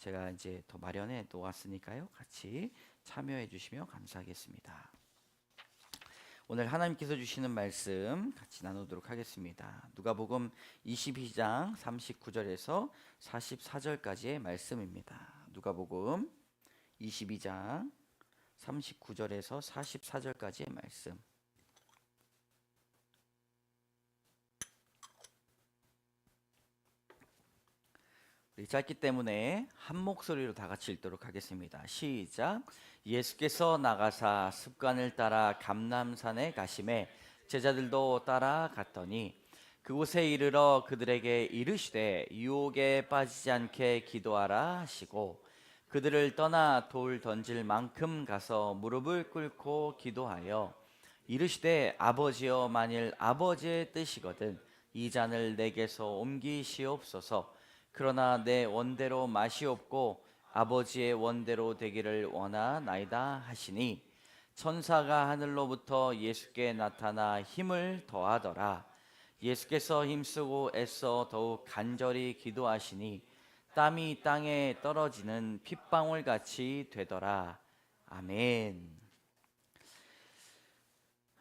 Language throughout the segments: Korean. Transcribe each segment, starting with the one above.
제가 이제 더 마련해 놓았으니까요. 같이 참여해 주시면 감사하겠습니다. 오늘 하나님께서 주시는 말씀 같이 나누도록 하겠습니다. 누가복음 22장 39절에서 44절까지의 말씀입니다. 누가복음 22장 39절에서 44절까지의 말씀. 우리 짧기 때문에 한 목소리로 다 같이 읽도록 하겠습니다. 시작. 예수께서 나가사 습관을 따라 감람산에 가시매 제자들도 따라갔더니 그곳에 이르러 그들에게 이르시되 유혹에 빠지지 않게 기도하라 하시고 그들을 떠나 돌 던질 만큼 가서 무릎을 꿇고 기도하여 이르시되 아버지여 만일 아버지의 뜻이거든 이 잔을 내게서 옮기시옵소서. 그러나 내 원대로 마시옵고 아버지의 원대로 되기를 원하나이다 하시니 천사가 하늘로부터 예수께 나타나 힘을 더하더라. 예수께서 힘쓰고 애써 더욱 간절히 기도하시니 땀이 땅에 떨어지는 핏방울 같이 되더라. 아멘.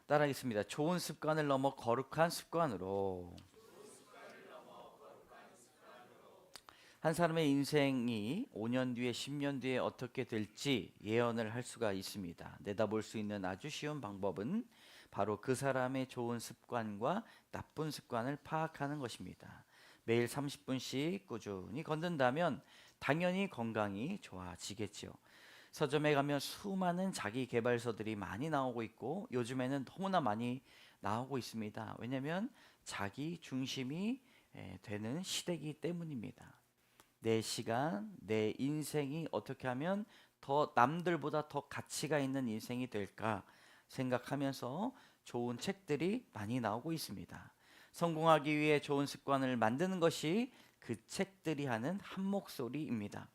따라하겠습니다. 좋은 습관을 넘어 거룩한 습관으로. 한 사람의 인생이 5년 뒤에 10년 뒤에 어떻게 될지 예언을 할 수가 있습니다. 내다볼 수 있는 아주 쉬운 방법은 바로 그 사람의 좋은 습관과 나쁜 습관을 파악하는 것입니다. 매일 30분씩 꾸준히 걷는다면 당연히 건강이 좋아지겠죠. 서점에 가면 수많은 자기 개발서들이 많이 나오고 있고 요즘에는 너무나 많이 나오고 있습니다. 왜냐하면 자기 중심이 되는 시대이기 때문입니다. 내 시간, 내 인생이 어떻게 하면 더 남들보다 더 가치가 있는 인생이 될까 생각하면서 좋은 책들이 많이 나오고 있습니다. 성공하기 위해 좋은 습관을 만드는 것이 그 책들이 하는 한 목소리입니다.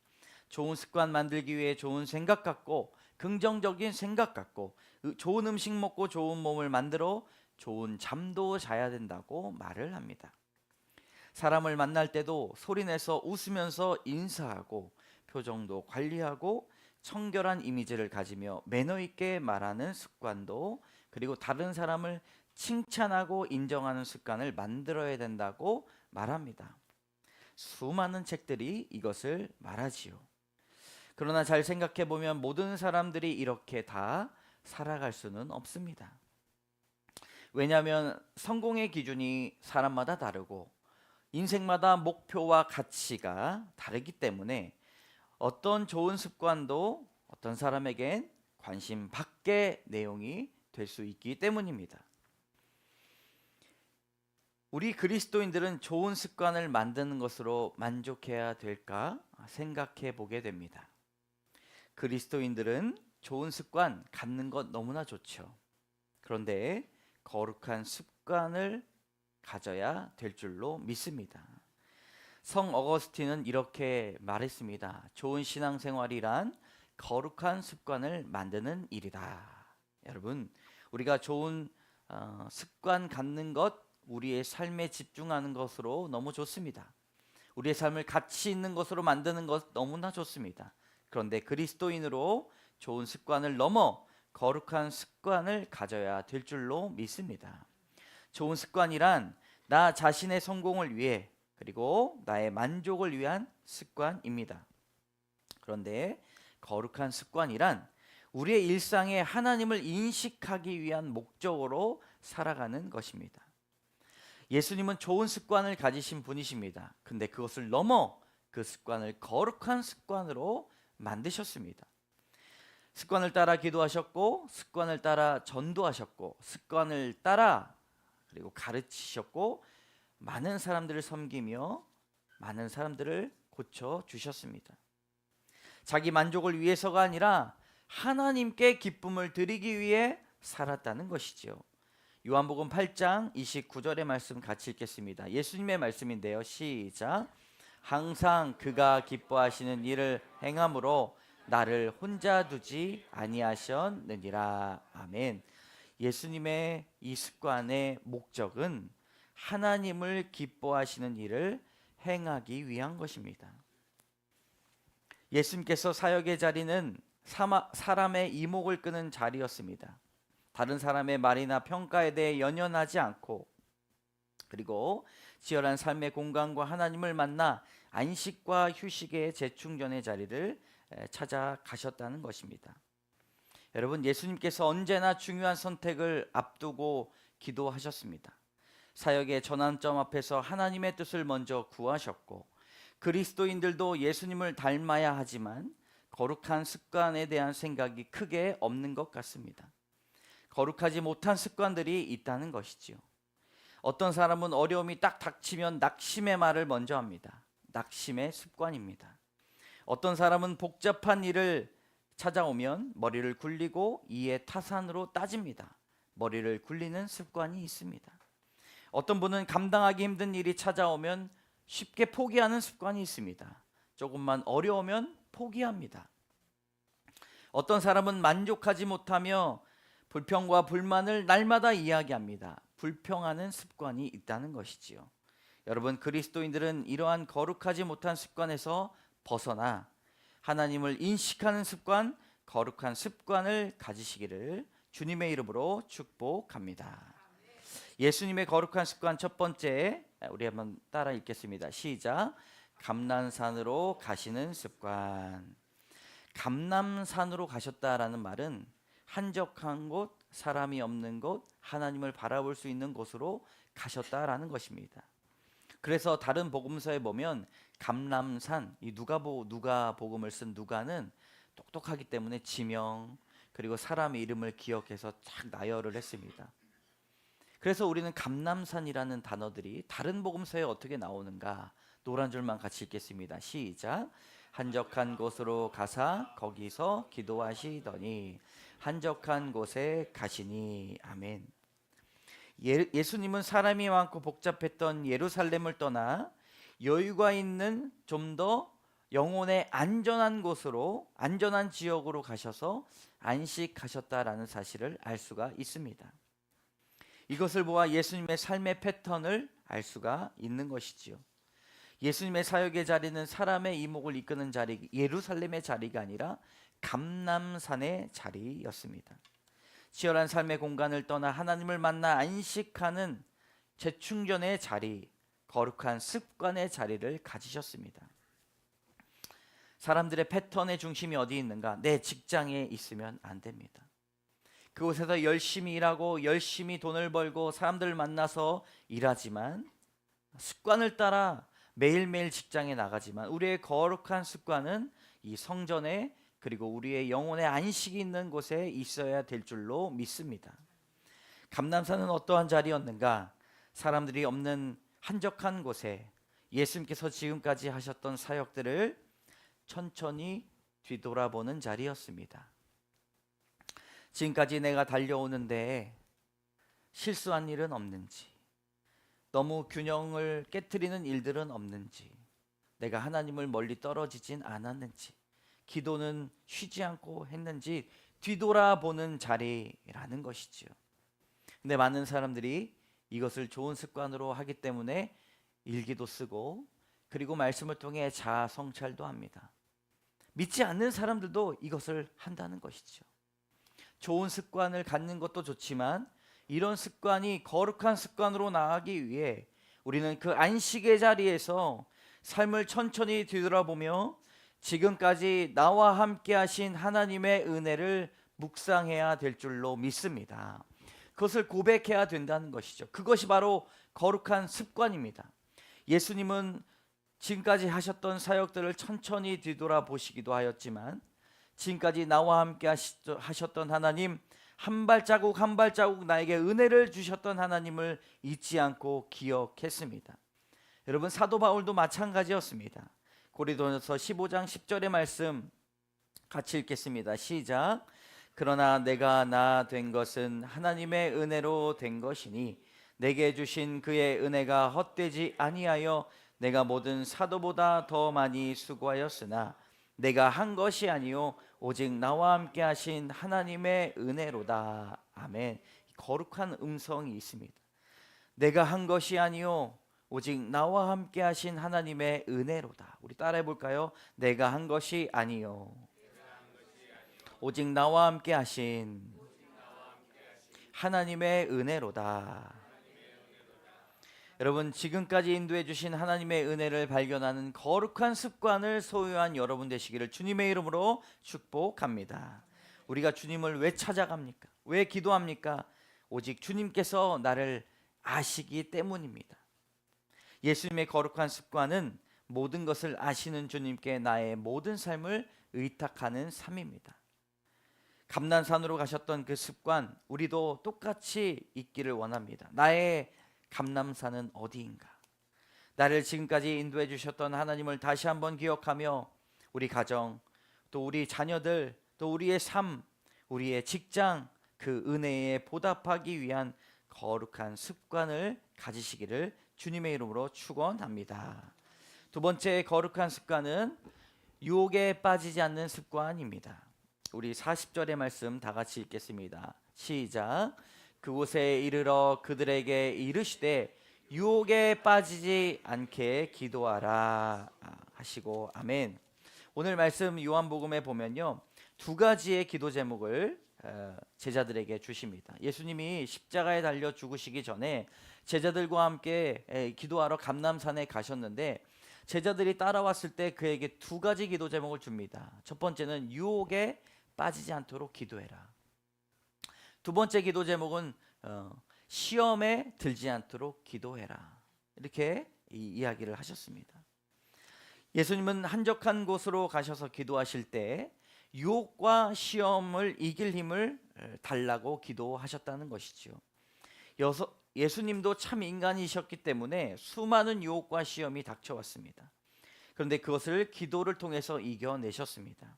좋은 습관 만들기 위해 좋은 생각 갖고 긍정적인 생각 갖고 좋은 음식 먹고 좋은 몸을 만들어 좋은 잠도 자야 된다고 말을 합니다. 사람을 만날 때도 소리내서 웃으면서 인사하고 표정도 관리하고 청결한 이미지를 가지며 매너 있게 말하는 습관도 그리고 다른 사람을 칭찬하고 인정하는 습관을 만들어야 된다고 말합니다. 수많은 책들이 이것을 말하지요. 그러나 잘 생각해 보면 모든 사람들이 이렇게 다 살아갈 수는 없습니다. 왜냐하면 성공의 기준이 사람마다 다르고 인생마다 목표와 가치가 다르기 때문에 어떤 좋은 습관도 어떤 사람에겐 관심 밖의 내용이 될 수 있기 때문입니다. 우리 그리스도인들은 좋은 습관을 만드는 것으로 만족해야 될까 생각해 보게 됩니다. 그리스도인들은 좋은 습관 갖는 것 너무나 좋죠. 그런데 거룩한 습관을 가져야 될 줄로 믿습니다. 성 어거스틴은 이렇게 말했습니다. 좋은 신앙생활이란 거룩한 습관을 만드는 일이다. 여러분, 우리가 좋은 습관 갖는 것, 우리의 삶에 집중하는 것으로 너무 좋습니다. 우리의 삶을 가치 있는 것으로 만드는 것 너무나 좋습니다. 그런데 그리스도인으로 좋은 습관을 넘어 거룩한 습관을 가져야 될 줄로 믿습니다. 좋은 습관이란 나 자신의 성공을 위해 그리고 나의 만족을 위한 습관입니다. 그런데 거룩한 습관이란 우리의 일상에 하나님을 인식하기 위한 목적으로 살아가는 것입니다. 예수님은 좋은 습관을 가지신 분이십니다. 근데 그것을 넘어 그 습관을 거룩한 습관으로 만드셨습니다. 습관을 따라 기도하셨고 습관을 따라 전도하셨고 습관을 따라 그리고 가르치셨고 많은 사람들을 섬기며 많은 사람들을 고쳐 주셨습니다. 자기 만족을 위해서가 아니라 하나님께 기쁨을 드리기 위해 살았다는 것이죠. 요한복음 8장 29절의 말씀 같이 읽겠습니다. 예수님의 말씀인데요. 시작. 항상 그가 기뻐하시는 일을 행함으로 나를 혼자 두지 아니하셨느니라. 아멘. 예수님의 이 습관의 목적은 하나님을 기뻐하시는 일을 행하기 위한 것입니다. 예수님께서 사역의 자리는 사람의 이목을 끄는 자리였습니다. 다른 사람의 말이나 평가에 대해 연연하지 않고, 그리고 치열한 삶의 공간과 하나님을 만나 안식과 휴식의 재충전의 자리를 찾아가셨다는 것입니다. 여러분, 예수님께서 언제나 중요한 선택을 앞두고 기도하셨습니다. 사역의 전환점 앞에서 하나님의 뜻을 먼저 구하셨고, 그리스도인들도 예수님을 닮아야 하지만 거룩한 습관에 대한 생각이 크게 없는 것 같습니다. 거룩하지 못한 습관들이 있다는 것이지요. 어떤 사람은 어려움이 딱 닥치면 낙심의 말을 먼저 합니다. 낙심의 습관입니다. 어떤 사람은 복잡한 일을 찾아오면 머리를 굴리고 이에 타산으로 따집니다. 머리를 굴리는 습관이 있습니다. 어떤 분은 감당하기 힘든 일이 찾아오면 쉽게 포기하는 습관이 있습니다. 조금만 어려우면 포기합니다. 어떤 사람은 만족하지 못하며 불평과 불만을 날마다 이야기합니다. 불평하는 습관이 있다는 것이지요. 여러분, 그리스도인들은 이러한 거룩하지 못한 습관에서 벗어나 하나님을 인식하는 습관, 거룩한 습관을 가지시기를 주님의 이름으로 축복합니다. 예수님의 거룩한 습관 첫 번째, 우리 한번 따라 읽겠습니다. 시작. 감난산으로 가시는 습관. 감난산으로 가셨다라는 말은 한적한 곳, 사람이 없는 곳, 하나님을 바라볼 수 있는 곳으로 가셨다라는 것입니다. 그래서 다른 복음서에 보면 감람산, 이 누가복음을 쓴 누가는 똑똑하기 때문에 지명 그리고 사람의 이름을 기억해서 쫙 나열을 했습니다. 그래서 우리는 감람산이라는 단어들이 다른 복음서에 어떻게 나오는가, 노란 줄만 같이 읽겠습니다. 시작. 한적한 곳으로 가사 거기서 기도하시더니 한적한 곳에 가시니. 아멘. 예수님은 사람이 많고 복잡했던 예루살렘을 떠나 여유가 있는 좀 더 영혼의 안전한 곳으로, 안전한 지역으로 가셔서 안식하셨다라는 사실을 알 수가 있습니다. 이것을 보아 예수님의 삶의 패턴을 알 수가 있는 것이지요. 예수님의 사역의 자리는 사람의 이목을 이끄는 자리, 예루살렘의 자리가 아니라 감람산의 자리였습니다. 치열한 삶의 공간을 떠나 하나님을 만나 안식하는 재충전의 자리, 거룩한 습관의 자리를 가지셨습니다. 사람들의 패턴의 중심이 어디 있는가? 내 직장에 있으면 안 됩니다. 그곳에서 열심히 일하고 열심히 돈을 벌고 사람들을 만나서 일하지만, 습관을 따라 매일매일 직장에 나가지만, 우리의 거룩한 습관은 이 성전에, 그리고 우리의 영혼의 안식이 있는 곳에 있어야 될 줄로 믿습니다. 감람산은 어떠한 자리였는가? 사람들이 없는 한적한 곳에 예수님께서 지금까지 하셨던 사역들을 천천히 뒤돌아보는 자리였습니다. 지금까지 내가 달려오는데 실수한 일은 없는지, 너무 균형을 깨트리는 일들은 없는지, 내가 하나님을 멀리 떨어지진 않았는지, 기도는 쉬지 않고 했는지 뒤돌아보는 자리라는 것이지요. 근데 많은 사람들이 이것을 좋은 습관으로 하기 때문에 일기도 쓰고, 그리고 말씀을 통해 자아 성찰도 합니다. 믿지 않는 사람들도 이것을 한다는 것이죠. 좋은 습관을 갖는 것도 좋지만 이런 습관이 거룩한 습관으로 나아가기 위해 우리는 그 안식의 자리에서 삶을 천천히 뒤돌아보며 지금까지 나와 함께 하신 하나님의 은혜를 묵상해야 될 줄로 믿습니다. 그것을 고백해야 된다는 것이죠. 그것이 바로 거룩한 습관입니다. 예수님은 지금까지 하셨던 사역들을 천천히 뒤돌아보시기도 하였지만, 지금까지 나와 함께 하셨던 하나님, 한 발자국 한 발자국 나에게 은혜를 주셨던 하나님을 잊지 않고 기억했습니다. 여러분, 사도 바울도 마찬가지였습니다. 고린도전서 15장 10절의 말씀 같이 읽겠습니다. 시작. 그러나 내가 나 된 것은 하나님의 은혜로 된 것이니 내게 주신 그의 은혜가 헛되지 아니하여 내가 모든 사도보다 더 많이 수고하였으나 내가 한 것이 아니요 오직 나와 함께 하신 하나님의 은혜로다. 아멘. 거룩한 음성이 있습니다. 내가 한 것이 아니요 오직 나와 함께 하신 하나님의 은혜로다. 우리 따라해 볼까요? 내가 한 것이 아니요 오직 나와 함께 하신 하나님의 은혜로다. 여러분, 지금까지 인도해 주신 하나님의 은혜를 발견하는 거룩한 습관을 소유한 여러분 되시기를 주님의 이름으로 축복합니다. 우리가 주님을 왜 찾아갑니까? 왜 기도합니까? 오직 주님께서 나를 아시기 때문입니다. 예수님의 거룩한 습관은 모든 것을 아시는 주님께 나의 모든 삶을 의탁하는 삶입니다. 감난산으로 가셨던 그 습관, 우리도 똑같이 있기를 원합니다. 나의 감난산은 어디인가? 나를 지금까지 인도해 주셨던 하나님을 다시 한번 기억하며 우리 가정, 또 우리 자녀들, 또 우리의 삶, 우리의 직장, 그 은혜에 보답하기 위한 거룩한 습관을 가지시기를 주님의 이름으로 축원합니다. 두 번째 거룩한 습관은 유혹에 빠지지 않는 습관입니다. 우리 40절의 말씀 다 같이 읽겠습니다. 시작. 그곳에 이르러 그들에게 이르시되 유혹에 빠지지 않게 기도하라 하시고 아멘. 오늘 말씀 요한복음에 보면요, 두 가지의 기도 제목을 제자들에게 주십니다. 예수님이 십자가에 달려 죽으시기 전에 제자들과 함께 기도하러 감람산에 가셨는데 제자들이 따라왔을 때 그에게 두 가지 기도 제목을 줍니다. 첫 번째는 유혹에 빠지지 않도록 기도해라. 두 번째 기도 제목은 시험에 들지 않도록 기도해라. 이렇게 이야기를 하셨습니다. 예수님은 한적한 곳으로 가셔서 기도하실 때 유혹과 시험을 이길 힘을 달라고 기도하셨다는 것이죠. 예수님도 참 인간이셨기 때문에 수많은 유혹과 시험이 닥쳐왔습니다. 그런데 그것을 기도를 통해서 이겨내셨습니다.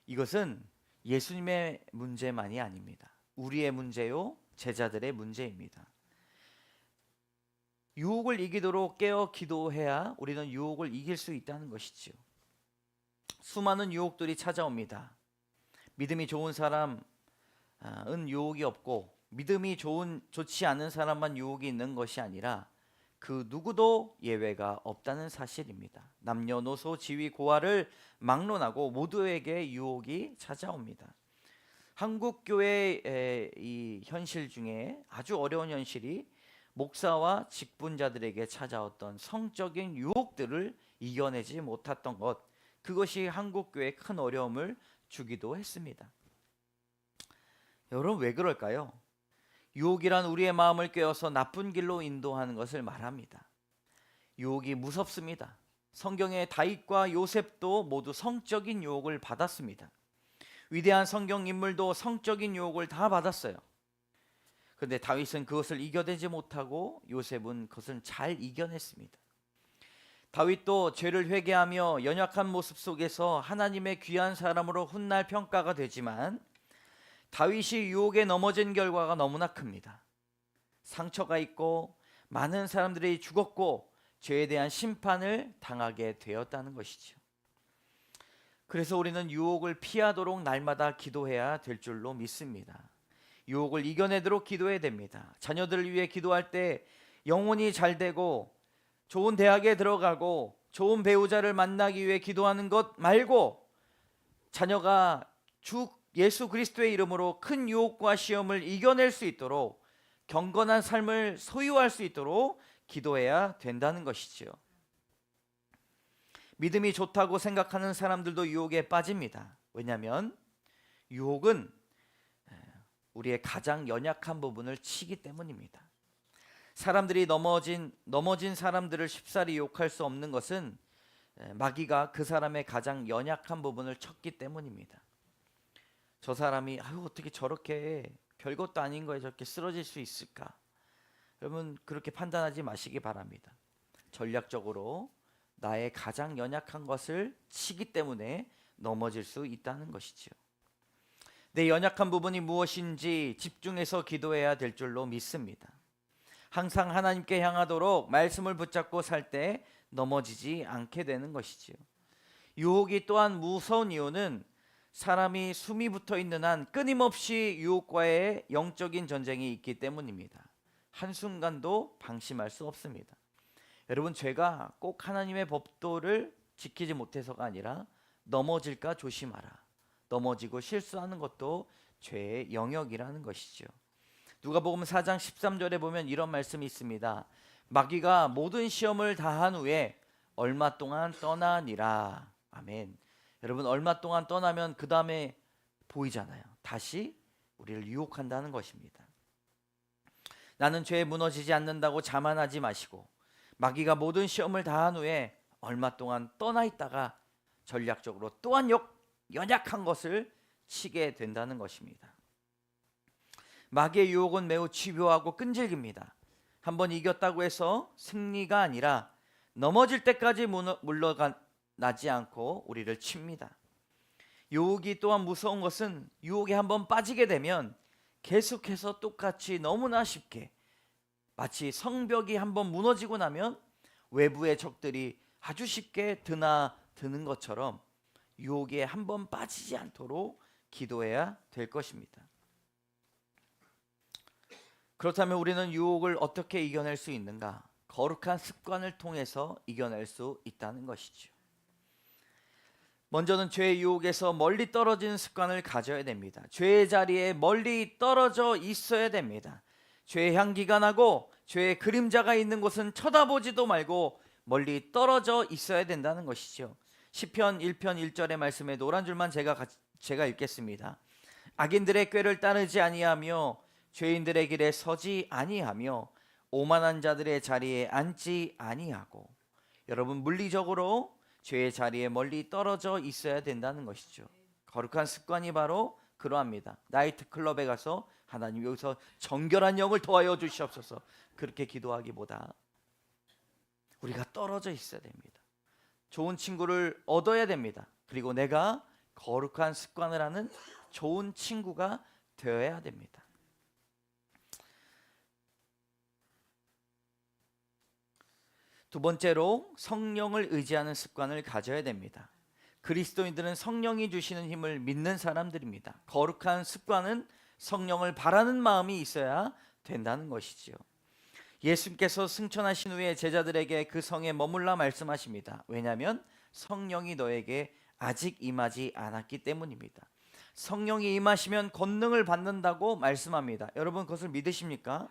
이것은 예수님의 문제만이 아닙니다. 우리의 문제요, 제자들의 문제입니다. 유혹을 이기도록 깨어 기도해야 우리는 유혹을 이길 수 있다는 것이지요. 수많은 유혹들이 찾아옵니다. 믿음이 좋은 사람은 유혹이 없고 믿음이 좋지 않은 사람만 유혹이 있는 것이 아니라 그 누구도 예외가 없다는 사실입니다. 남녀노소 지위 고하를 막론하고 모두에게 유혹이 찾아옵니다. 한국 교회의 이 현실 중에 아주 어려운 현실이 목사와 직분자들에게 찾아왔던 성적인 유혹들을 이겨내지 못했던 것, 그것이 한국 교회에 큰 어려움을 주기도 했습니다. 여러분, 왜 그럴까요? 유혹이란 우리의 마음을 꿰어서 나쁜 길로 인도하는 것을 말합니다. 유혹이 무섭습니다. 성경의 다윗과 요셉도 모두 성적인 유혹을 받았습니다. 위대한 성경 인물도 성적인 유혹을 다 받았어요. 그런데 다윗은 그것을 이겨내지 못하고 요셉은 그것을 잘 이겨냈습니다. 다윗도 죄를 회개하며 연약한 모습 속에서 하나님의 귀한 사람으로 훗날 평가가 되지만 다윗이 유혹에 넘어진 결과가 너무나 큽니다. 상처가 있고 많은 사람들이 죽었고 죄에 대한 심판을 당하게 되었다는 것이죠. 그래서 우리는 유혹을 피하도록 날마다 기도해야 될 줄로 믿습니다. 유혹을 이겨내도록 기도해야 됩니다. 자녀들을 위해 기도할 때 영혼이 잘 되고 좋은 대학에 들어가고 좋은 배우자를 만나기 위해 기도하는 것 말고 자녀가 주 예수 그리스도의 이름으로 큰 유혹과 시험을 이겨낼 수 있도록 경건한 삶을 소유할 수 있도록 기도해야 된다는 것이지요. 믿음이 좋다고 생각하는 사람들도 유혹에 빠집니다. 왜냐하면 유혹은 우리의 가장 연약한 부분을 치기 때문입니다. 사람들이 넘어진 사람들을 쉽사리 유혹할 수 없는 것은 마귀가 그 사람의 가장 연약한 부분을 쳤기 때문입니다. 저 사람이 어떻게 저렇게 별것도 아닌 거에 저렇게 쓰러질 수 있을까? 여러분, 그렇게 판단하지 마시기 바랍니다. 전략적으로 나의 가장 연약한 것을 치기 때문에 넘어질 수 있다는 것이지요. 내 연약한 부분이 무엇인지 집중해서 기도해야 될 줄로 믿습니다. 항상 하나님께 향하도록 말씀을 붙잡고 살 때 넘어지지 않게 되는 것이지요. 유혹이 또한 무서운 이유는 사람이 숨이 붙어 있는 한 끊임없이 유혹과의 영적인 전쟁이 있기 때문입니다. 한순간도 방심할 수 없습니다. 여러분, 죄가 꼭 하나님의 법도를 지키지 못해서가 아니라 넘어질까 조심하라. 넘어지고 실수하는 것도 죄의 영역이라는 것이죠. 누가복음 4장 13절에 보면 이런 말씀이 있습니다. 마귀가 모든 시험을 다한 후에 얼마 동안 떠나니라. 아멘. 여러분, 얼마 동안 떠나면 그 다음에 보이잖아요. 다시 우리를 유혹한다는 것입니다. 나는 죄에 무너지지 않는다고 자만하지 마시고, 마귀가 모든 시험을 다한 후에 얼마 동안 떠나 있다가 전략적으로 또한 연약한 것을 치게 된다는 것입니다. 마귀의 유혹은 매우 집요하고 끈질깁니다. 한번 이겼다고 해서 승리가 아니라 넘어질 때까지 물러나지 않고 우리를 칩니다. 유혹이 또한 무서운 것은 유혹에 한번 빠지게 되면 계속해서 똑같이 너무나 쉽게, 마치 성벽이 한번 무너지고 나면 외부의 적들이 아주 쉽게 드나드는 것처럼 유혹에 한번 빠지지 않도록 기도해야 될 것입니다. 그렇다면 우리는 유혹을 어떻게 이겨낼 수 있는가? 거룩한 습관을 통해서 이겨낼 수 있다는 것이죠. 먼저는 죄의 유혹에서 멀리 떨어지는 습관을 가져야 됩니다. 죄의 자리에 멀리 떨어져 있어야 됩니다. 죄의 향기가 나고 죄의 그림자가 있는 곳은 쳐다보지도 말고 멀리 떨어져 있어야 된다는 것이죠. 시편 1편 1절의 말씀에 노란 줄만 제가 읽겠습니다. 악인들의 꾀를 따르지 아니하며 죄인들의 길에 서지 아니하며 오만한 자들의 자리에 앉지 아니하고. 여러분, 물리적으로 죄의 자리에 멀리 떨어져 있어야 된다는 것이죠. 거룩한 습관이 바로 그러합니다. 나이트클럽에 가서 하나님 여기서 정결한 영을 더하여 주시옵소서, 그렇게 기도하기보다 우리가 떨어져 있어야 됩니다. 좋은 친구를 얻어야 됩니다. 그리고 내가 거룩한 습관을 하는 좋은 친구가 되어야 됩니다. 두 번째로 성령을 의지하는 습관을 가져야 됩니다. 그리스도인들은 성령이 주시는 힘을 믿는 사람들입니다. 거룩한 습관은 성령을 바라는 마음이 있어야 된다는 것이지요. 예수님께서 승천하신 후에 제자들에게 그 성에 머물라 말씀하십니다. 왜냐하면 성령이 너에게 아직 임하지 않았기 때문입니다. 성령이 임하시면 권능을 받는다고 말씀합니다. 여러분, 그것을 믿으십니까?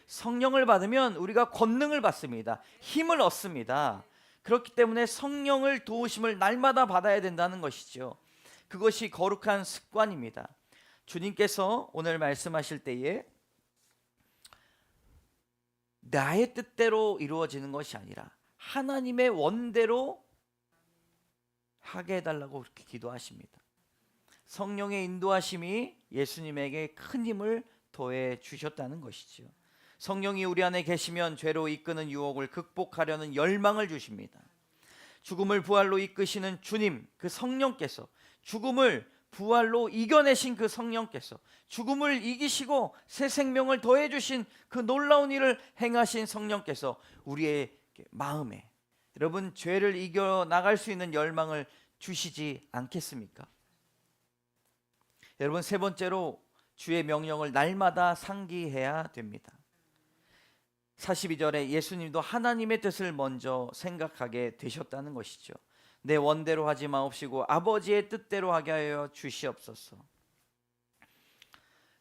성령을 받으면 우리가 권능을 받습니다. 힘을 얻습니다. 그렇기 때문에 성령을 도우심을 날마다 받아야 된다는 것이죠. 그것이 거룩한 습관입니다. 주님께서 오늘 말씀하실 때에 나의 뜻대로 이루어지는 것이 아니라 하나님의 원대로 하게 해달라고 그렇게 기도하십니다. 성령의 인도하심이 예수님에게 큰 힘을 더해 주셨다는 것이죠. 성령이 우리 안에 계시면 죄로 이끄는 유혹을 극복하려는 열망을 주십니다. 죽음을 부활로 이끄시는 주님, 그 성령께서, 죽음을 부활로 이겨내신 그 성령께서, 죽음을 이기시고 새 생명을 더해 주신 그 놀라운 일을 행하신 성령께서 우리의 마음에, 여러분, 죄를 이겨나갈 수 있는 열망을 주시지 않겠습니까? 여러분, 세 번째로 주의 명령을 날마다 상기해야 됩니다. 42절에 예수님도 하나님의 뜻을 먼저 생각하게 되셨다는 것이죠. 내 원대로 하지 마옵시고 아버지의 뜻대로 하게 하여 주시옵소서.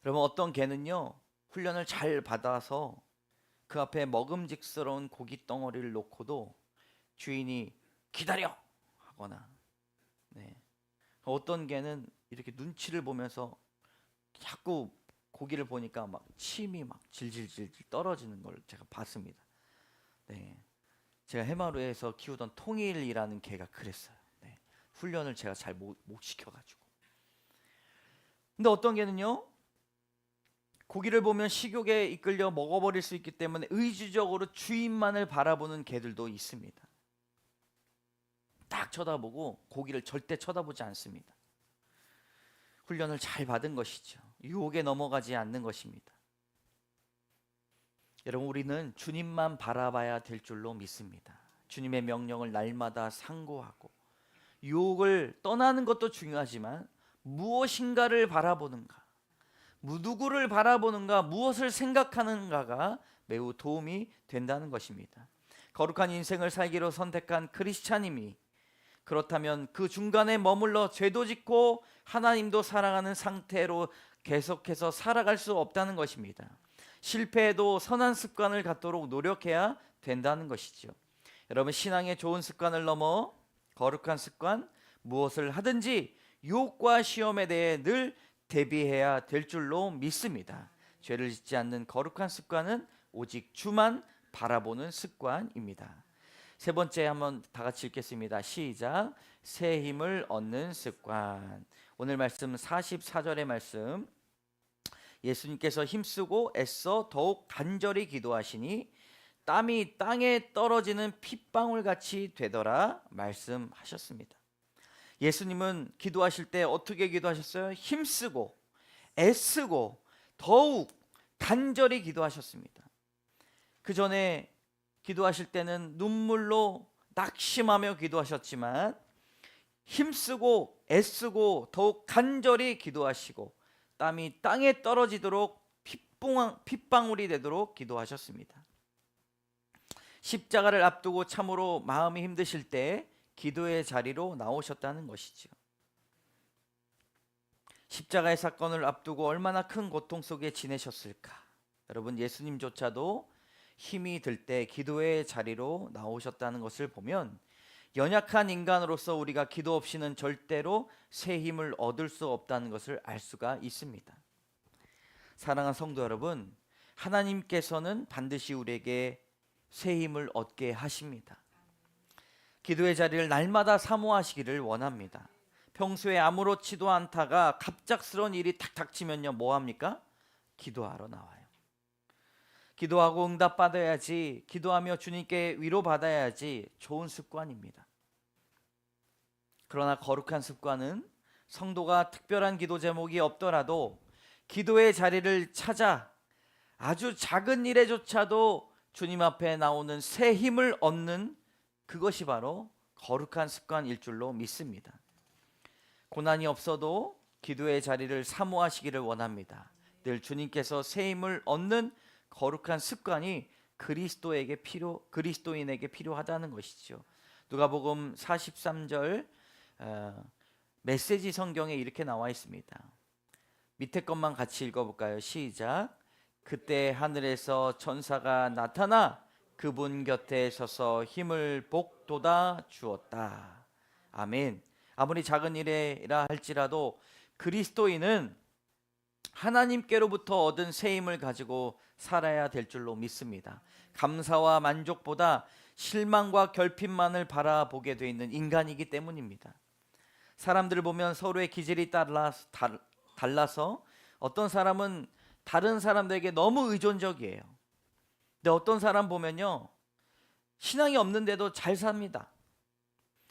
여러분, 어떤 개는요, 훈련을 잘 받아서 그 앞에 먹음직스러운 고기 덩어리를 놓고도 주인이 기다려 하거나, 어떤 개는 이렇게 눈치를 보면서 자꾸 고기를 보니까 막 침이 막 질질질 떨어지는 걸 제가 봤습니다. 제가 해마루에서 키우던 통일이라는 개가 그랬어요. 훈련을 제가 잘 못 시켜가지고. 근데 어떤 개는요, 고기를 보면 식욕에 이끌려 먹어버릴 수 있기 때문에 의지적으로 주인만을 바라보는 개들도 있습니다. 딱 쳐다보고 고기를 절대 쳐다보지 않습니다. 훈련을 잘 받은 것이죠. 유혹에 넘어가지 않는 것입니다. 여러분, 우리는 주님만 바라봐야 될 줄로 믿습니다. 주님의 명령을 날마다 상고하고, 유혹을 떠나는 것도 중요하지만 무엇인가를 바라보는가, 누구를 바라보는가, 무엇을 생각하는가가 매우 도움이 된다는 것입니다. 거룩한 인생을 살기로 선택한 크리스찬임이, 그렇다면 그 중간에 머물러 죄도 짓고 하나님도 사랑하는 상태로 계속해서 살아갈 수 없다는 것입니다. 실패해도 선한 습관을 갖도록 노력해야 된다는 것이죠. 여러분, 신앙의 좋은 습관을 넘어 거룩한 습관, 무엇을 하든지 유혹과 시험에 대해 늘 대비해야 될 줄로 믿습니다. 죄를 짓지 않는 거룩한 습관은 오직 주만 바라보는 습관입니다. 세 번째 한번 다 같이 읽겠습니다. 시작. 새 힘을 얻는 습관. 오늘 말씀 44절의 말씀. 예수님께서 힘쓰고 애써 더욱 간절히 기도하시니 땀이 땅에 떨어지는 핏방울 같이 되더라 말씀하셨습니다. 예수님은 기도하실 때 어떻게 기도하셨어요? 힘쓰고 애쓰고 더욱 간절히 기도하셨습니다. 그 전에 기도하실 때는 눈물로 낙심하며 기도하셨지만 힘쓰고 애쓰고 더욱 간절히 기도하시고 땀이 땅에 떨어지도록 핏방울이 되도록 기도하셨습니다. 십자가를 앞두고 참으로 마음이 힘드실 때 기도의 자리로 나오셨다는 것이죠. 십자가의 사건을 앞두고 얼마나 큰 고통 속에 지내셨을까. 여러분, 예수님조차도 힘이 들 때 기도의 자리로 나오셨다는 것을 보면 연약한 인간으로서 우리가 기도 없이는 절대로 새 힘을 얻을 수 없다는 것을 알 수가 있습니다. 사랑하는 성도 여러분, 하나님께서는 반드시 우리에게 새 힘을 얻게 하십니다. 기도의 자리를 날마다 사모하시기를 원합니다. 평소에 아무렇지도 않다가 갑작스러운 일이 탁 닥치면요, 뭐합니까? 기도하러 나와요. 기도하고 응답받아야지, 기도하며 주님께 위로받아야지 좋은 습관입니다. 그러나 거룩한 습관은 성도가 특별한 기도 제목이 없더라도 기도의 자리를 찾아 아주 작은 일에조차도 주님 앞에 나오는 새 힘을 얻는 그것이 바로 거룩한 습관일 줄로 믿습니다. 고난이 없어도 기도의 자리를 사모하시기를 원합니다. 늘 주님께서 새 힘을 얻는 거룩한 습관이 그리스도인에게 필요하다는 것이죠. 누가복음 43절 메시지 성경에 이렇게 나와 있습니다. 밑에 것만 같이 읽어볼까요? 시작. 그때 하늘에서 천사가 나타나 그분 곁에 서서 힘을 복돋아 주었다. 아멘. 아무리 작은 일이라 할지라도 그리스도인은 하나님께로부터 얻은 새 힘을 가지고 살아야 될 줄로 믿습니다. 감사와 만족보다 실망과 결핍만을 바라보게 돼 있는 인간이기 때문입니다. 사람들을 보면 서로의 기질이 달라서 어떤 사람은 다른 사람들에게 너무 의존적이에요. 근데 어떤 사람 보면요, 신앙이 없는데도 잘 삽니다.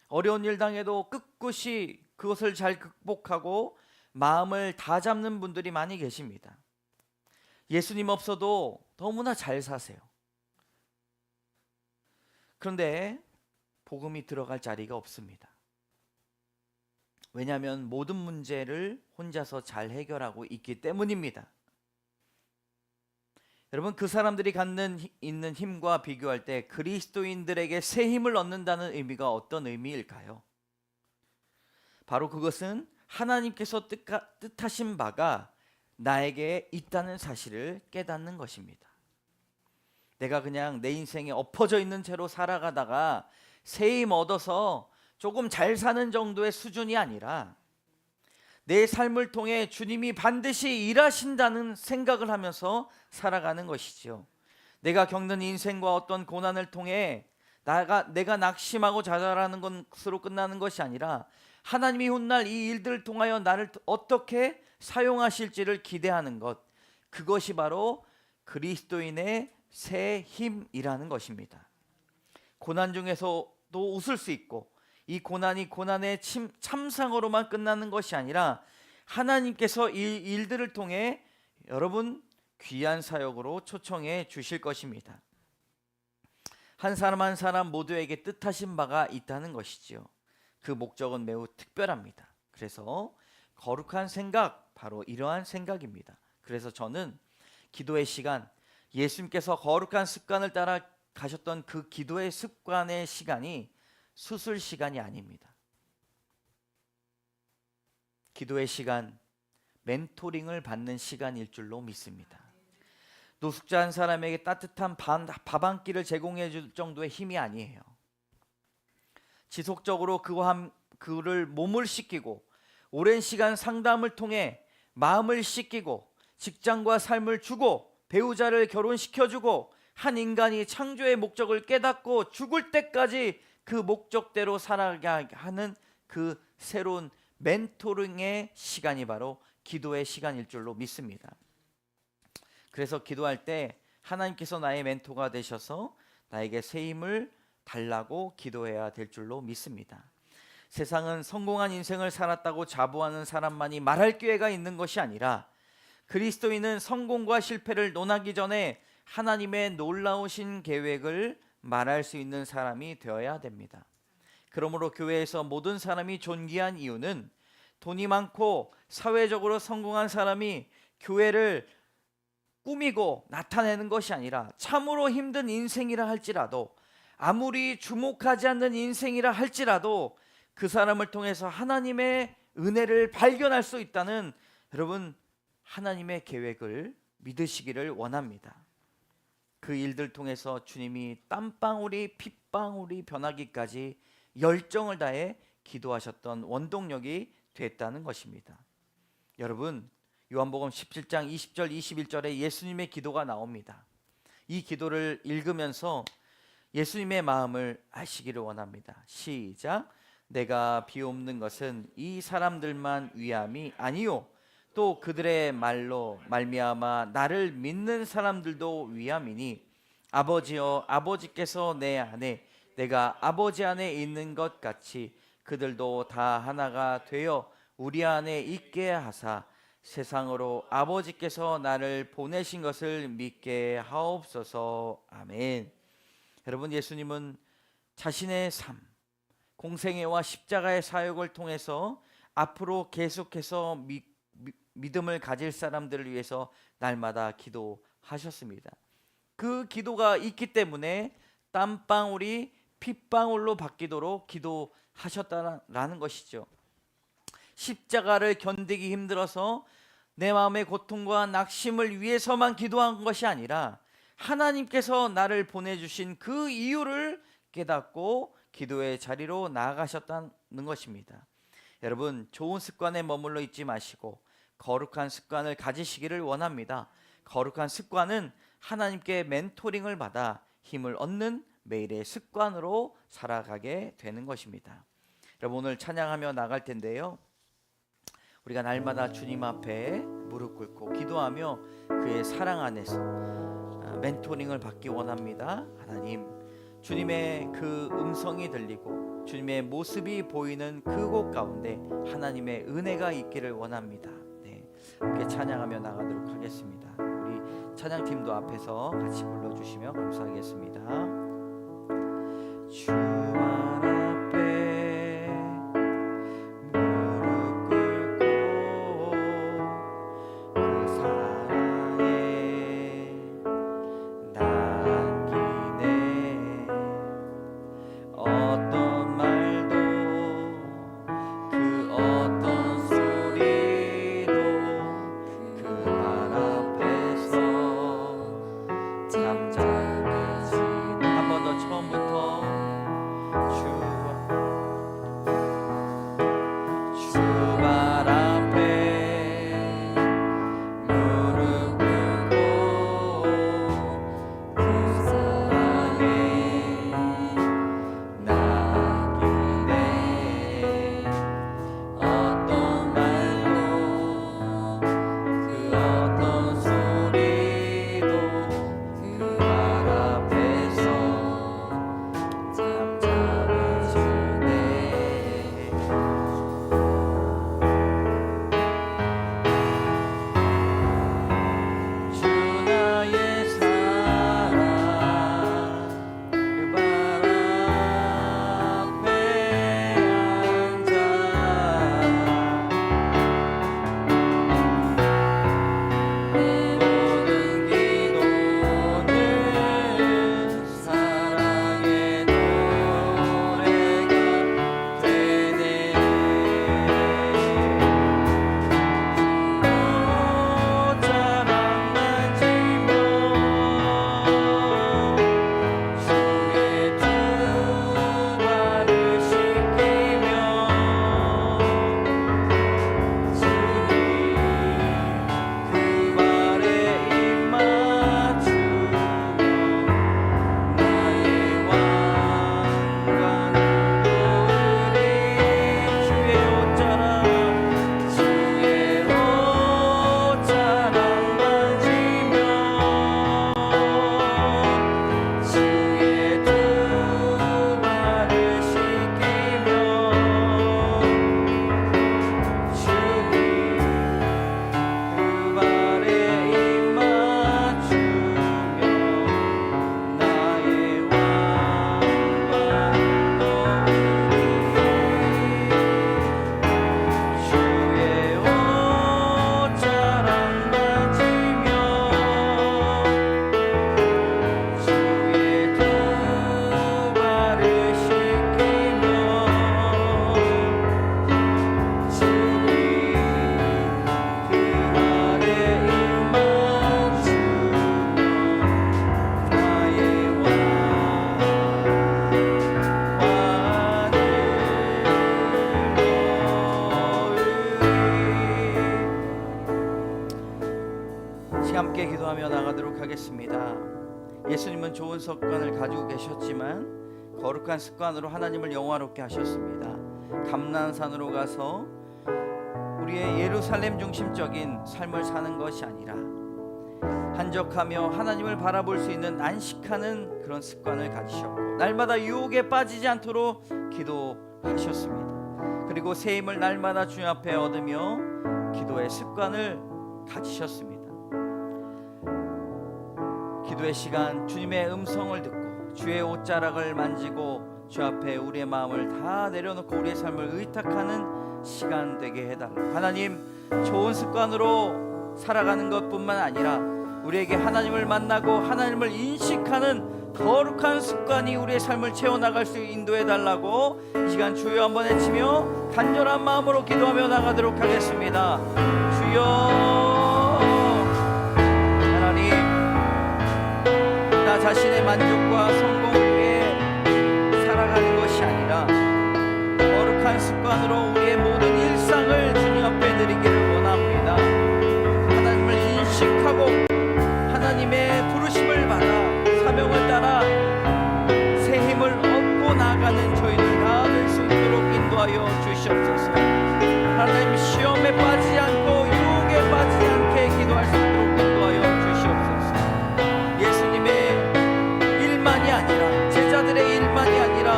어려운 일 당해도 꿋꿋이 그것을 잘 극복하고 마음을 다 잡는 분들이 많이 계십니다. 예수님 없어도 너무나 잘 사세요. 그런데 복음이 들어갈 자리가 없습니다. 왜냐하면 모든 문제를 혼자서 잘 해결하고 있기 때문입니다. 여러분, 그 사람들이 있는 힘과 비교할 때 그리스도인들에게 새 힘을 얻는다는 의미가 어떤 의미일까요? 바로 그것은 하나님께서 뜻하신 바가 나에게 있다는 사실을 깨닫는 것입니다. 내가 그냥 내 인생에 엎어져 있는 채로 살아가다가 새 힘 얻어서 조금 잘 사는 정도의 수준이 아니라 내 삶을 통해 주님이 반드시 일하신다는 생각을 하면서 살아가는 것이죠. 내가 겪는 인생과 어떤 고난을 통해 내가 낙심하고 좌절하는 것으로 끝나는 것이 아니라 하나님이 훗날 이 일들을 통하여 나를 어떻게 사용하실지를 기대하는 것, 그것이 바로 그리스도인의 새 힘이라는 것입니다. 고난 중에서도 웃을 수 있고 이 고난이 고난의 참상으로만 끝나는 것이 아니라 하나님께서 이 일들을 통해 여러분 귀한 사역으로 초청해 주실 것입니다. 한 사람 한 사람 모두에게 뜻하신 바가 있다는 것이지요. 그 목적은 매우 특별합니다. 그래서 거룩한 생각, 바로 이러한 생각입니다. 그래서 저는 기도의 시간, 예수님께서 거룩한 습관을 따라 가셨던 그 기도의 습관의 시간이 수술 시간이 아닙니다. 기도의 시간, 멘토링을 받는 시간일 줄로 믿습니다. 노숙자 한 사람에게 따뜻한 밥 한 끼를 제공해 줄 정도의 힘이 아니에요. 지속적으로 그를 몸을 씻기고 오랜 시간 상담을 통해 마음을 씻기고 직장과 삶을 주고 배우자를 결혼시켜주고 한 인간이 창조의 목적을 깨닫고 죽을 때까지 그 목적대로 살아가게 하는 그 새로운 멘토링의 시간이 바로 기도의 시간일 줄로 믿습니다. 그래서 기도할 때 하나님께서 나의 멘토가 되셔서 나에게 새 힘을 달라고 기도해야 될 줄로 믿습니다. 세상은 성공한 인생을 살았다고 자부하는 사람만이 말할 기회가 있는 것이 아니라 그리스도인은 성공과 실패를 논하기 전에 하나님의 놀라우신 계획을 말할 수 있는 사람이 되어야 됩니다. 그러므로 교회에서 모든 사람이 존귀한 이유는 돈이 많고 사회적으로 성공한 사람이 교회를 꾸미고 나타내는 것이 아니라 참으로 힘든 인생이라 할지라도 아무리 주목하지 않는 인생이라 할지라도 그 사람을 통해서 하나님의 은혜를 발견할 수 있다는 여러분 하나님의 계획을 믿으시기를 원합니다. 그 일들 통해서 주님이 땀방울이 핏방울이 변하기까지 열정을 다해 기도하셨던 원동력이 됐다는 것입니다. 여러분 요한복음 17장 20절 21절에 예수님의 기도가 나옵니다. 이 기도를 읽으면서 예수님의 마음을 아시기를 원합니다. 시작. 내가 비옵는 것은 이 사람들만 위함이 아니요 또 그들의 말로 말미암아 나를 믿는 사람들도 위함이니 아버지여 아버지께서 내 안에 내가 아버지 안에 있는 것 같이 그들도 다 하나가 되어 우리 안에 있게 하사 세상으로 아버지께서 나를 보내신 것을 믿게 하옵소서. 아멘. 여러분 예수님은 자신의 삶 공생애와 십자가의 사역을 통해서 앞으로 계속해서 믿음을 가질 사람들을 위해서 날마다 기도하셨습니다. 그 기도가 있기 때문에 땀방울이 핏방울로 바뀌도록 기도하셨다라는 것이죠. 십자가를 견디기 힘들어서 내 마음의 고통과 낙심을 위해서만 기도한 것이 아니라 하나님께서 나를 보내주신 그 이유를 깨닫고 기도의 자리로 나아가셨다는 것입니다. 여러분 좋은 습관에 머물러 있지 마시고 거룩한 습관을 가지시기를 원합니다. 거룩한 습관은 하나님께 멘토링을 받아 힘을 얻는 매일의 습관으로 살아가게 되는 것입니다. 여러분 오늘 찬양하며 나갈 텐데요, 우리가 날마다 주님 앞에 무릎 꿇고 기도하며 그의 사랑 안에서 멘토링을 받기 원합니다. 하나님, 주님의 그 음성이 들리고 주님의 모습이 보이는 그곳 가운데 하나님의 은혜가 있기를 원합니다. 네, 함께 찬양하며 나가도록 하겠습니다. 우리 찬양팀도 앞에서 같이 불러주시며 감사하겠습니다. 주 앞에 무릎 꿇고 그 사랑에 남기네. 어떤 말도 그 어떤 소리도 그 말 앞에서 잠잠해지. 한 번 더 처음부터 함께 기도하며 나가도록 하겠습니다. 예수님은 좋은 습관을 가지고 계셨지만 거룩한 습관으로 하나님을 영화롭게 하셨습니다. 감난산으로 가서 우리의 예루살렘 중심적인 삶을 사는 것이 아니라 한적하며 하나님을 바라볼 수 있는 안식하는 그런 습관을 가지셨고, 날마다 유혹에 빠지지 않도록 기도하셨습니다. 그리고 새 힘을 날마다 주님 앞에 얻으며 기도의 습관을 가지셨습니다. 기도의 시간, 주님의 음성을 듣고 주의 옷자락을 만지고 주 앞에 우리의 마음을 다 내려놓고 우리의 삶을 의탁하는 시간 되게 해달라고. 하나님, 좋은 습관으로 살아가는 것뿐만 아니라 우리에게 하나님을 만나고 하나님을 인식하는 거룩한 습관이 우리의 삶을 채워나갈 수 인도해달라고 이 시간 주여 한번 외치며 간절한 마음으로 기도하며 나가도록 하겠습니다. 주여, 하나님, 나 자신의 만족과 성공을 위해 살아가는 것이 아니라 거룩한 습관으로 우리의 모든 일상을 주님 앞에 드리기를 원합니다. 하나님을 인식하고 하나님의 부르심을 받아 사명을 따라 새 힘을 얻고 나가는 저희들 다 될 수 있도록 인도하여 주시옵소서. 하나님, 시험에 빠지지 않고 유혹에 빠지지 않게 기도할 수 있도록 인도하여 주시옵소서. 예수님의 일만이 아니라, 제자들의 일만이 아니라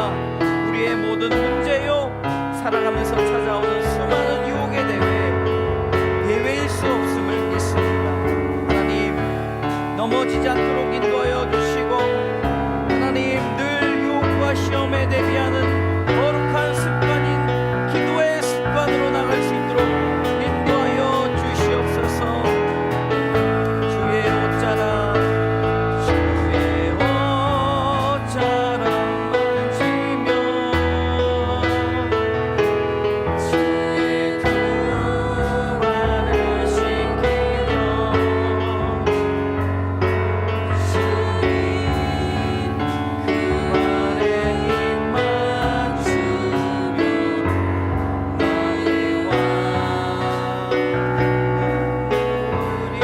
우리의 모든 문제요, 살아가면서 찾아오는 수많은 유혹의 대회일 수 없음을 믿습니다. 하나님, 넘어지지 않도록 인도하여 주시고, 하나님, 늘 유혹과 시험에 대비하는 거룩한 습관인 기도의 습관으로 나갈 수 있도록 인도하여 주시옵소서. 주의 옷자락, 주의 옷자락 만지며 주의 두 발을 씻기며 주님 그 발에 입만 주며 나의 왕 우리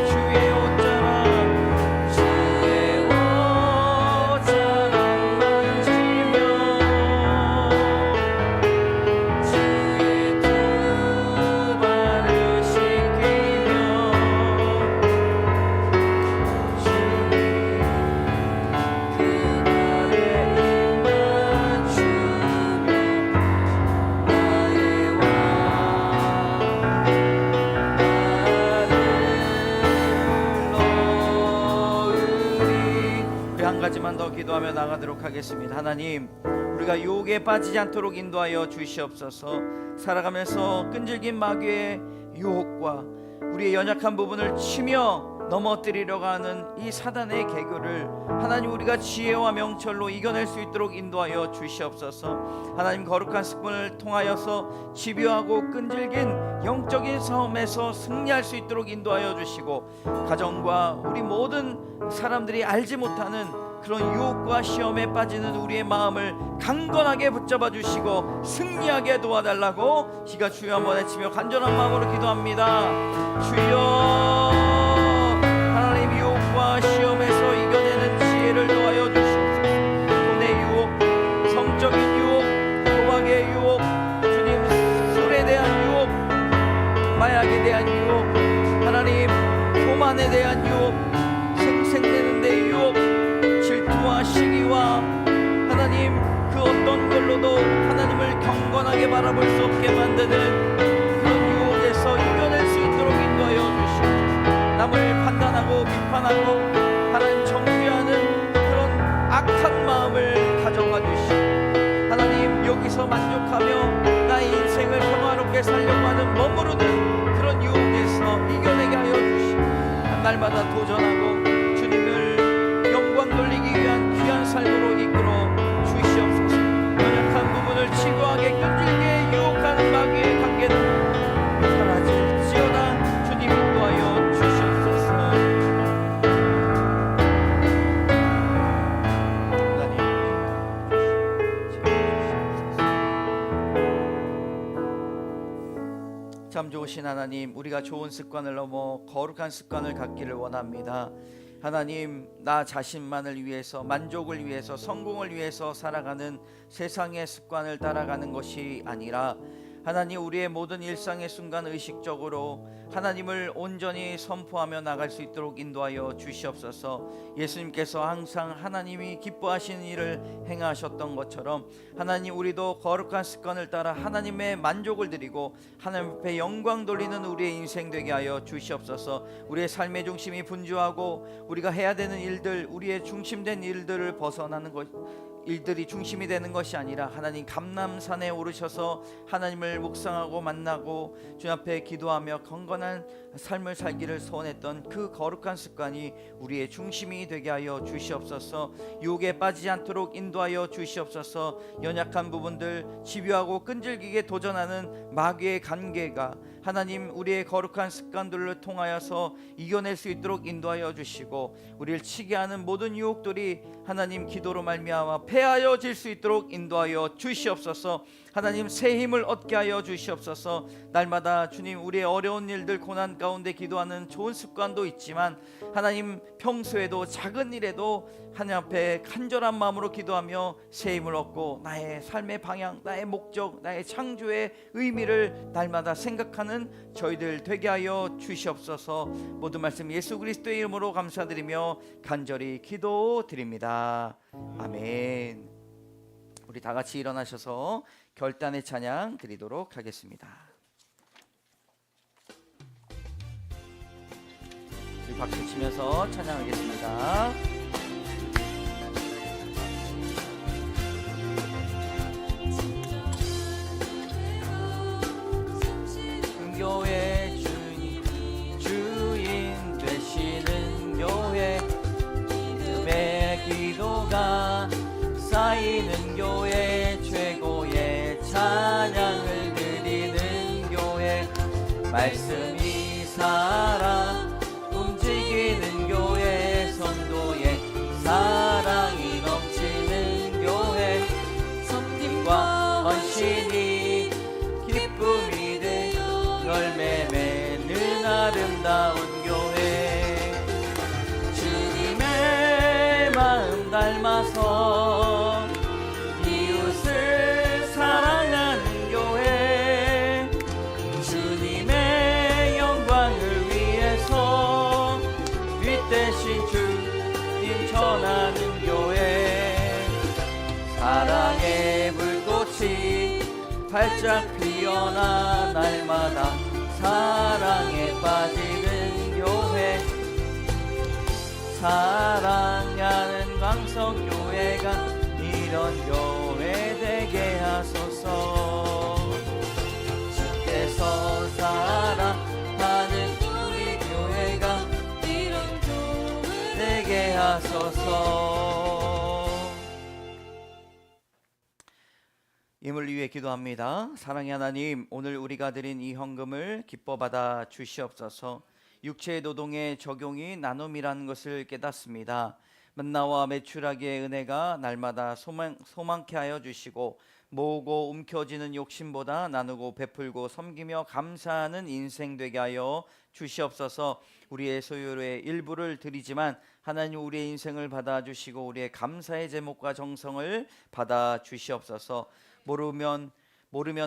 주의 옷자락 만지며 주의 두 발을 씻기며 주님 그 발에 입만 주며 나의 왕 우리 한 가지만 더 기도하며 나가도록 하겠습니다. 하나님, 우리가 유혹에 빠지지 않도록 인도하여 주시옵소서. 살아가면서 끈질긴 마귀의 유혹과 우리의 연약한 부분을 치며 넘어뜨리려고 하는 이 사단의 계교를 하나님, 우리가 지혜와 명철로 이겨낼 수 있도록 인도하여 주시옵소서. 하나님, 거룩한 습관을 통하여서 집요하고 끈질긴 영적인 싸움에서 승리할 수 있도록 인도하여 주시고, 가정과 우리 모든 사람들이 알지 못하는 그런 유혹과 시험에 빠지는 우리의 마음을 강건하게 붙잡아 주시고 승리하게 도와달라고 시가 주여 한번 외치며 간절한 마음으로 기도합니다. 주여, 하나님, 유혹과 시험에서 이겨내는 지혜를 도와여 주시옵소서. 돈의 유혹, 성적인 유혹, 도박의 유혹, 주님, 술에 대한 유혹, 마약에 대한 유혹, 하나님, 교만에 대한 유혹, 생생내는 데 유혹, 질투와 시기와 하나님, 그 어떤 걸로도 하나님을 경건하게 바라볼 수 없게 만드는 그런 유혹에서 이겨낼 수 있도록 인도하여 주시옵소서. 남을 판단하고 비판하고 하나님 정죄하는 그런 악한 마음을 가져가 주시고, 하나님, 여기서 만족하며 나의 인생을 평화롭게 살려고 하는 머무르는 그런 유혹에서 이겨내게 하여 주시고, 날마다 도전하고 주님을 영광 돌리기 위한 귀한 삶으로 이끌어 주시옵소서. 연약한 부분을 치고하게 끈질게 유혹하는 마귀의 관계는 사라질지어다. 주님 인도하여 주시옵소서. 참 좋으신 하나님, 우리가 좋은 습관을 넘어 거룩한 습관을 갖기를 원합니다. 하나님, 나 자신만을 위해서, 만족을 위해서, 성공을 위해서 살아가는 세상의 습관을 따라가는 것이 아니라 하나님, 우리의 모든 일상의 순간 의식적으로 하나님을 온전히 선포하며 나갈 수 있도록 인도하여 주시옵소서. 예수님께서 항상 하나님이 기뻐하시는 일을 행하셨던 것처럼 하나님, 우리도 거룩한 습관을 따라 하나님의 만족을 드리고 하나님 앞에 영광 돌리는 우리의 인생 되게 하여 주시옵소서. 우리의 삶의 중심이 분주하고 우리가 해야 되는 일들, 우리의 중심된 일들을 벗어나는 것, 일들이 중심이 되는 것이 아니라 하나님 감람산에 오르셔서 하나님을 묵상하고 만나고 주 앞에 기도하며 경건한 삶을 살기를 소원했던 그 거룩한 습관이 우리의 중심이 되게 하여 주시옵소서. 유혹에 빠지지 않도록 인도하여 주시옵소서. 연약한 부분들, 집요하고 끈질기게 도전하는 마귀의 관계가 하나님 우리의 거룩한 습관들을 통하여서 이겨낼 수 있도록 인도하여 주시고, 우리를 치게 하는 모든 유혹들이 하나님 기도로 말미암아 패하여질 수 있도록 인도하여 주시옵소서. 하나님 새 힘을 얻게 하여 주시옵소서. 날마다 주님, 우리의 어려운 일들, 고난 가운데 기도하는 좋은 습관도 있지만 하나님 평소에도 작은 일에도 하나님 앞에 간절한 마음으로 기도하며 새 힘을 얻고 나의 삶의 방향, 나의 목적, 나의 창조의 의미를 날마다 생각하는 저희들 되게 하여 주시옵소서. 모든 말씀 예수 그리스도의 이름으로 감사드리며 간절히 기도드립니다. 아멘. 우리 다 같이 일어나셔서 결단의 찬양 드리도록 하겠습니다. 우리 박수 치면서 찬양하겠습니다. 교회 주인 되시는 교회, 믿음의 기도가 쌓이는 교회, 최고의 찬양을 드리는 교회, 말씀이 살아 움직이는 교회, 성도의 사랑이 넘치는 교회, 섬김과 헌신이 기쁨이 되어 열매 맺는 아름다운 교회, 주님의 마음 닮아서 이웃을 사랑하는 교회, 주님의 영광을 위해서 윗대신 주님 전하는 교회, 사랑의 불꽃이 활짝 피어나 날마다 사랑에 빠지는 교회, 사랑하는 광성교회가 이런 교회 되게 하소서. 주께서 사랑하는 우리 교회가 이런 교회 되게 하소서. 임을 위해 기도합니다. 사랑의 하나님, 오늘 우리가 드린 이 헌금을 기뻐 받아 주시옵소서. 육체의 노동의 적용이 나눔이라는 것을 깨닫습니다. 만나와 매출하기의 은혜가 날마다 소망케 하여 주시고, 모으고 움켜쥐는 욕심보다 나누고 베풀고 섬기며 감사하는 인생 되게 하여 주시옵소서. 우리의 소유의 일부를 드리지만 하나님 우리의 인생을 받아주시고 우리의 감사의 제목과 정성을 받아주시옵소서. 모르면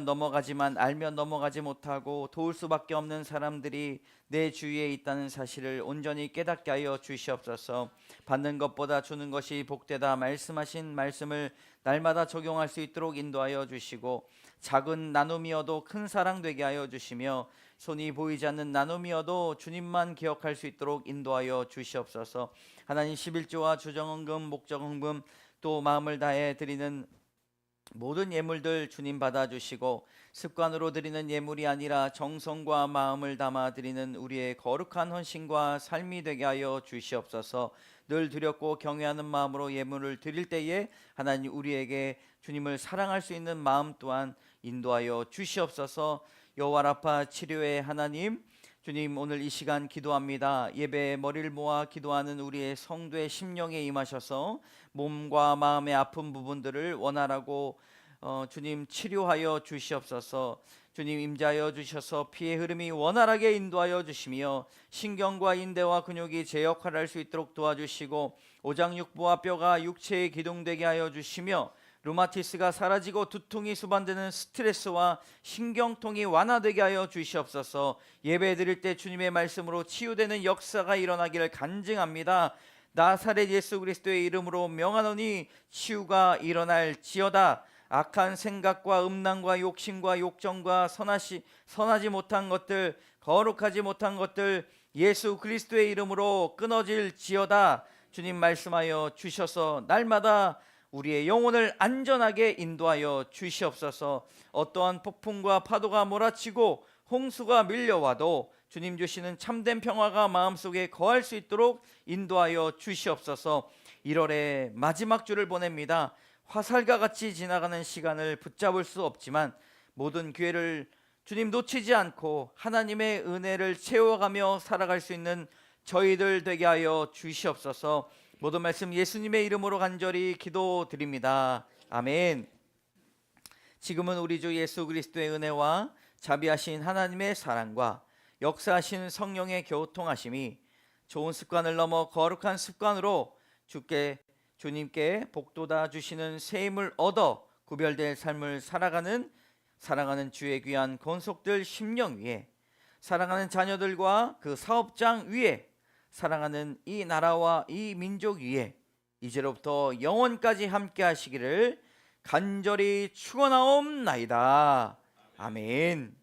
넘어가지만 알면 넘어가지 못하고 도울 수밖에 없는 사람들이 내 주위에 있다는 사실을 온전히 깨닫게 하여 주시옵소서. 받는 것보다 주는 것이 복되다 말씀하신 말씀을 날마다 적용할 수 있도록 인도하여 주시고, 작은 나눔이어도 큰 사랑 되게 하여 주시며 손이 보이지 않는 나눔이어도 주님만 기억할 수 있도록 인도하여 주시옵소서. 하나님, 11조와 주정헌금, 목적헌금, 또 마음을 다해 드리는 모든 예물들 주님 받아주시고, 습관으로 드리는 예물이 아니라 정성과 마음을 담아 드리는 우리의 거룩한 헌신과 삶이 되게 하여 주시옵소서. 늘 두렵고 경외하는 마음으로 예물을 드릴 때에 하나님 우리에게 주님을 사랑할 수 있는 마음 또한 인도하여 주시옵소서. 여호와 라파 치료의 하나님, 주님 오늘 이 시간 기도합니다. 예배에 머리를 모아 기도하는 우리의 성도의 심령에 임하셔서 몸과 마음의 아픈 부분들을 원활하고 주님 치료하여 주시옵소서. 주님 임자하여 주셔서 피의 흐름이 원활하게 인도하여 주시며 신경과 인대와 근육이 제 역할을 할 수 있도록 도와주시고 오장육부와 뼈가 육체에 기동되게 하여 주시며 루마티스가 사라지고 두통이 수반되는 스트레스와 신경통이 완화되게 하여 주시옵소서. 예배 드릴 때 주님의 말씀으로 치유되는 역사가 일어나기를 간증합니다. 나사렛 예수 그리스도의 이름으로 명하노니 치유가 일어날지어다. 악한 생각과 음란과 욕심과 욕정과 선하지 못한 것들, 거룩하지 못한 것들 예수 그리스도의 이름으로 끊어질지어다. 주님 말씀하여 주셔서 날마다 우리의 영혼을 안전하게 인도하여 주시옵소서. 어떠한 폭풍과 파도가 몰아치고 홍수가 밀려와도 주님 주시는 참된 평화가 마음속에 거할 수 있도록 인도하여 주시옵소서. 1월의 마지막 주를 보냅니다. 화살과 같이 지나가는 시간을 붙잡을 수 없지만 모든 기회를 주님 놓치지 않고 하나님의 은혜를 채워가며 살아갈 수 있는 저희들 되게 하여 주시옵소서. 모든 말씀 예수님의 이름으로 간절히 기도드립니다. 아멘. 지금은 우리 주 예수 그리스도의 은혜와 자비하신 하나님의 사랑과 역사하신 성령의 교통하심이 좋은 습관을 넘어 거룩한 습관으로 주님께 복돋아 주시는 새 힘을 얻어 구별될 삶을 사랑하는 주의 귀한 권속들 심령 위에, 사랑하는 자녀들과 그 사업장 위에, 사랑하는 이 나라와 이 민족 위에 이제로부터 영원까지 함께 하시기를 간절히 축원하옵나이다. 아멘.